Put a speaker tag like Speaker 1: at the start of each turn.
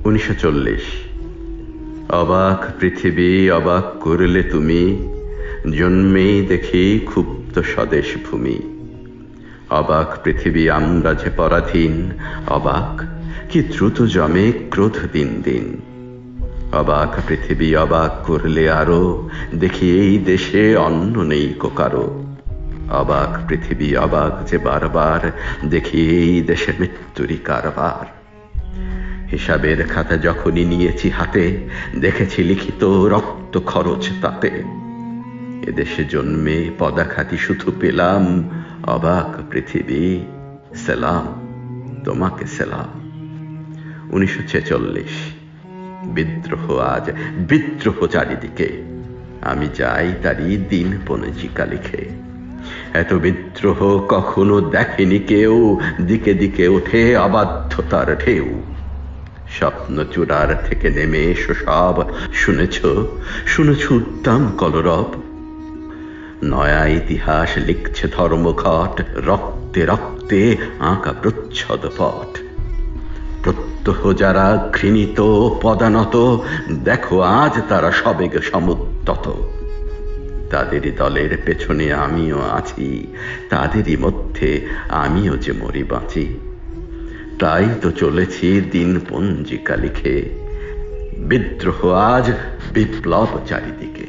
Speaker 1: 1940। অবাক পৃথিবী অবাক করলে তুমি, জন্মেই দেখি ক্ষুব্ধ স্বদেশ ভূমি। অবাক পৃথিবী আমরা যে পরাধীন, অবাক কি দ্রুত জমে ক্রোধ দিন দিন। অবাক পৃথিবী অবাক করলে আরো, দেখি এই দেশে অন্ন নেই কারো। অবাক পৃথিবী অবাক যে বারবার, দেখি এই দেশে মৃত্যুরই কারবার। হিসাবের খাতা যখনই নিয়েছি হাতে, দেখেছি লিখিত রক্ত খরচ তাতে। এদেশে জন্মে পদাঘাতি শুধু পেলাম, অবাক পৃথিবী সেলাম, তোমাকে সেলাম। 1946। বিদ্রোহ আজ, বিদ্রোহ চারিদিকে, আমি যাই তারই দিন পঞ্জিকা লিখে। এত বিদ্রোহ কখনো দেখেনি কেউ, দিকে দিকে ওঠে অবাধ্যতার ঢেউ। স্বপ্ন চূড়ার থেকে নেমে এসো সব, শুনেছ শুনেছ উদ্দাম কলরব। নয়া ইতিহাস লিখছে ধর্মঘট, রক্তে রক্তে আঁকা প্রচ্ছদ পট। প্রত্যহ যারা ঘৃণিত পদানত, দেখো আজ তারা সবেগে সমুদ্যত। তাদেরই দলের পেছনে আমিও আছি, তাদেরই মধ্যে আমিও যে মরি বাঁচি। তাই তো চলেছি দিন পঞ্জিকা লিখে, বিদ্রোহ আজ বিপ্লব চারিদিকে।